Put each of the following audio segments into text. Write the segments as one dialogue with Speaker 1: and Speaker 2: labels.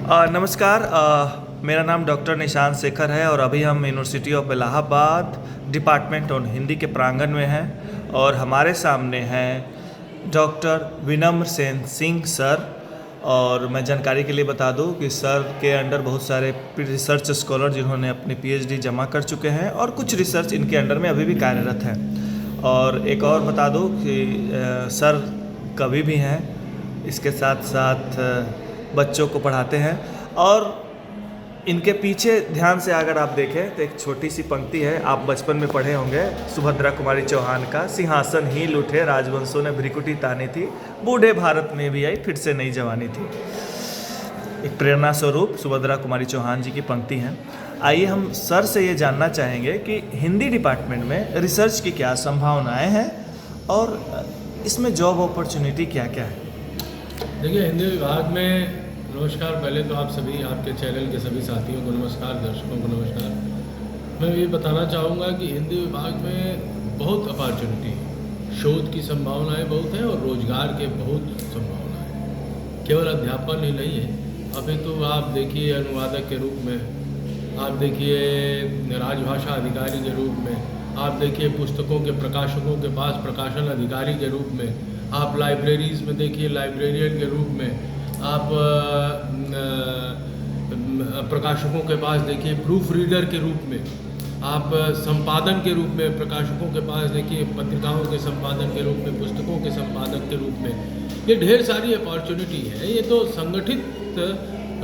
Speaker 1: नमस्कार। मेरा नाम डॉक्टर निशांत शेखर है और अभी हम university of Allahabad department on Hindi के प्रांगण में हैं और हमारे सामने हैं डॉक्टर विनम्र सेन सिंह सर। और मैं जानकारी के लिए बता दूं कि सर के अंडर बहुत सारे रिसर्च स्कॉलर जिन्होंने अपनी पीएचडी जमा कर चुके हैं और कुछ रिसर्च इनके अंडर में अभी भी कार्यरत हैं। और एक और बता दूं कि सर कवि भी हैं, इसके साथ साथ बच्चों को पढ़ाते हैं। और इनके पीछे ध्यान से अगर आप देखें तो एक छोटी सी पंक्ति है, आप बचपन में पढ़े होंगे, सुभद्रा कुमारी चौहान का, सिंहासन ही लूटे राजवंशों ने भ्रिकुटी तानी थी, बूढ़े भारत में भी आई फिर से नई जवानी थी। एक प्रेरणा स्वरूप सुभद्रा कुमारी चौहान जी की पंक्ति है। आइए हम सर से ये जानना चाहेंगे कि हिंदी डिपार्टमेंट में रिसर्च की क्या संभावनाएं हैं और इसमें जॉब अपॉर्चुनिटी क्या क्या है।
Speaker 2: देखिए, हिंदी विभाग में नमस्कार। पहले तो आप सभी, आपके चैनल के सभी साथियों को नमस्कार, दर्शकों को नमस्कार। मैं ये बताना चाहूँगा कि हिंदी विभाग में बहुत अपॉर्चुनिटी है, शोध की संभावनाएं बहुत हैं और रोजगार के बहुत संभावनाएं। केवल अध्यापन ही नहीं है, अभी तो आप देखिए अनुवादक के रूप में, आप देखिए राजभाषा अधिकारी के रूप में, आप देखिए पुस्तकों के प्रकाशकों के पास प्रकाशन अधिकारी के रूप में, आप लाइब्रेरीज़ में देखिए लाइब्रेरियन के रूप में, आप प्रकाशकों के पास देखिए प्रूफ रीडर के रूप में, आप संपादन के रूप में प्रकाशकों के पास देखिए पत्रिकाओं के संपादन के रूप में, पुस्तकों के संपादक के रूप में। ये ढेर सारी अपॉर्चुनिटी है। ये तो संगठित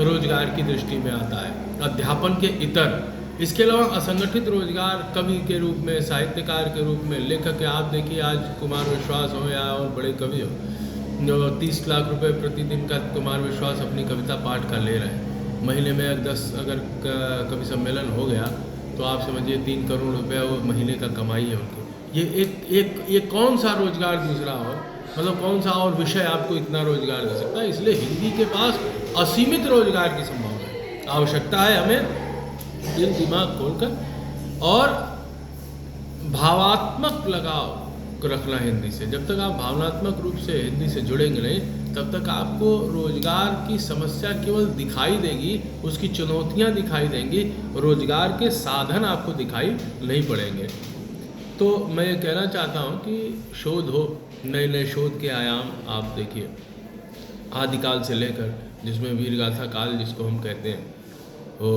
Speaker 2: रोजगार की दृष्टि में आता है, अध्यापन के इतर। इसके अलावा असंगठित रोजगार कवि के रूप में, साहित्यकार के रूप में, लेखक। आप देखिए आज कुमार विश्वास हो या और बड़े कवि हो जो 30 लाख रुपए प्रतिदिन का कुमार विश्वास अपनी कविता पाठ का ले रहे हैं। महीने में अगर कवि सम्मेलन हो गया तो आप समझिए 3 करोड़ रुपया वो महीने का कमाई है उनकी। ये कौन सा रोजगार दूसरा हो, मतलब कौन सा और विषय आपको इतना रोजगार दे सकता है। इसलिए हिंदी के पास असीमित रोजगार की संभावना है। आवश्यकता है हमें दिल दिमाग खोलकर और भावात्मक लगाव रखना हिंदी से। जब तक आप भावनात्मक रूप से हिंदी से जुड़ेंगे नहीं, तब तक आपको रोजगार की समस्या केवल दिखाई देगी, उसकी चुनौतियां दिखाई देंगी, रोजगार के साधन आपको दिखाई नहीं पड़ेंगे। तो मैं ये कहना चाहता हूँ कि शोध हो, नए नए शोध के आयाम आप देखिए, आदिकाल से लेकर, जिसमें वीरगाथा काल जिसको हम कहते हैं, वो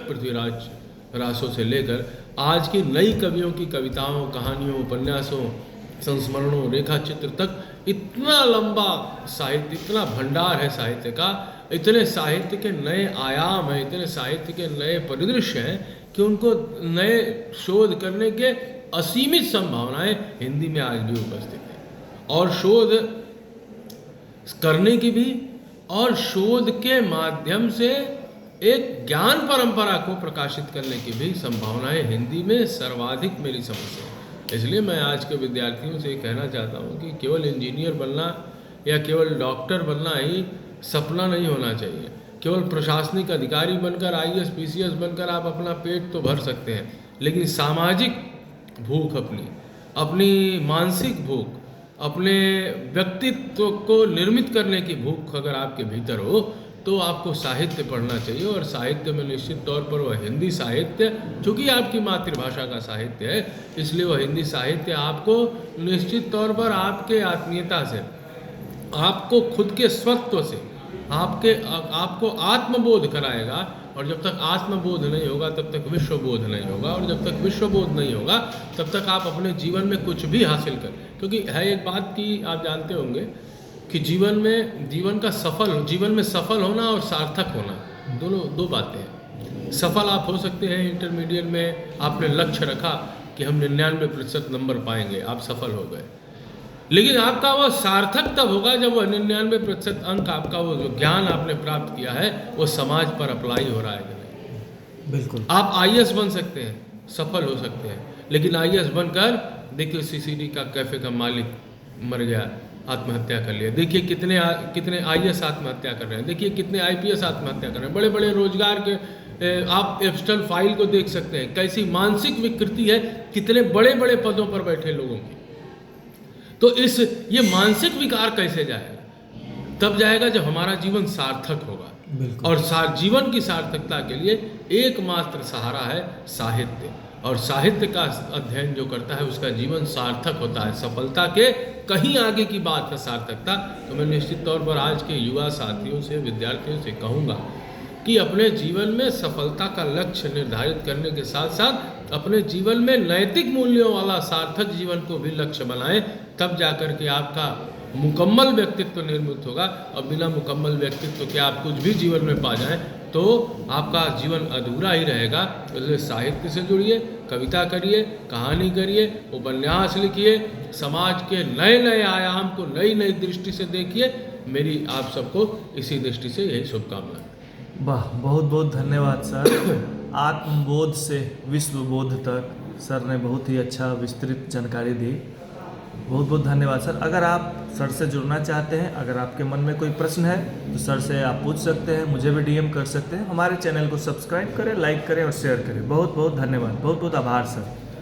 Speaker 2: पृथ्वीराज रासों से लेकर आज की नई कवियों की कविताओं, कहानियों, उपन्यासों, संस्मरणों, रेखा चित्र तक इतना लंबा साहित्य, इतना भंडार है साहित्य का, इतने साहित्य के नए आयाम हैं, इतने साहित्य के नए परिदृश्य हैं कि उनको नए शोध करने के असीमित संभावनाएं हिंदी में आज भी उपस्थित हैं। और शोध करने की भी, और शोध के माध्यम से एक ज्ञान परंपरा को प्रकाशित करने की भी संभावनाएं हिंदी में सर्वाधिक मेरी समझ है। इसलिए मैं आज के विद्यार्थियों से कहना चाहता हूं कि केवल इंजीनियर बनना या केवल डॉक्टर बनना ही सपना नहीं होना चाहिए। केवल प्रशासनिक अधिकारी बनकर, आईएएस पीसीएस बनकर आप अपना पेट तो भर सकते हैं, लेकिन सामाजिक भूख, अपनी मानसिक भूख, अपने व्यक्तित्व को निर्मित करने की भूख अगर आपके भीतर हो तो आपको साहित्य पढ़ना चाहिए। और साहित्य में निश्चित तौर पर वह हिंदी साहित्य, चूँकि आपकी मातृभाषा का साहित्य है, इसलिए वह हिंदी साहित्य आपको निश्चित तौर पर आपके आत्मीयता से, आपको खुद के स्वत्व से, आपको आत्मबोध कराएगा। और जब तक आत्मबोध नहीं होगा तब तक विश्वबोध नहीं होगा, और जब तक विश्वबोध नहीं होगा तब तक आप अपने जीवन में कुछ भी हासिल करें। क्योंकि है एक बात कि आप जानते होंगे कि जीवन में सफल होना और सार्थक होना, दोनों दो बातें हैं। सफल आप हो सकते हैं, इंटरमीडिएट में आपने लक्ष्य रखा कि हम 99% नंबर पाएंगे, आप सफल हो गए। लेकिन आपका वह सार्थक तब होगा जब वह 99% अंक, आपका वो जो ज्ञान आपने प्राप्त किया है वो समाज पर अप्लाई हो रहा है कि नहीं।
Speaker 1: बिल्कुल।
Speaker 2: आप आईएएस बन सकते हैं, सफल हो सकते हैं, लेकिन आईएएस बनकर देखिए सीसीडी का कैफे का मालिक मर गया, आत्महत्या कर लिया। देखिए कितने आईएएस आत्महत्या कर रहे हैं, देखिए कितने आईपीएस आत्महत्या कर रहे हैं। बड़े बड़े रोजगार के आप एब्स्टल फाइल को देख सकते हैं, कैसी मानसिक विकृति है कितने बड़े बड़े पदों पर बैठे लोगों की। तो ये मानसिक विकार कैसे जाएगा? तब जाएगा जब हमारा जीवन सार्थक होगा।
Speaker 1: बिल्कुल।
Speaker 2: और जीवन की सार्थकता के लिए एकमात्र सहारा है साहित्य, और साहित्य का अध्ययन जो करता है उसका जीवन सार्थक होता है। सफलता के कहीं आगे की बात है सार्थकता। तो मैं निश्चित तौर पर आज के युवा साथियों से, विद्यार्थियों से कहूँगा कि अपने जीवन में सफलता का लक्ष्य निर्धारित करने के साथ साथ अपने जीवन में नैतिक मूल्यों वाला सार्थक जीवन को भी लक्ष्य बनाएं। तब जाकर के आपका मुकम्मल व्यक्तित्व निर्मित होगा। और बिना मुकम्मल व्यक्तित्व के आप कुछ भी जीवन में पा जाएं तो आपका जीवन अधूरा ही रहेगा। इसलिए साहित्य से जुड़िए, कविता करिए, कहानी करिए, उपन्यास लिखिए, समाज के नए नए आयाम को नई नई दृष्टि से देखिए। मेरी आप सबको इसी दृष्टि से यही शुभकामनाएं।
Speaker 1: वाह, बहुत बहुत धन्यवाद सर। आत्मबोध से विश्वबोध तक सर ने बहुत ही अच्छा विस्तृत जानकारी दी। बहुत बहुत धन्यवाद सर। अगर आप सर से जुड़ना चाहते हैं, अगर आपके मन में कोई प्रश्न है तो सर से आप पूछ सकते हैं, मुझे भी DM कर सकते हैं। हमारे चैनल को सब्सक्राइब करें, लाइक करें और शेयर करें। बहुत बहुत धन्यवाद, बहुत बहुत आभार सर।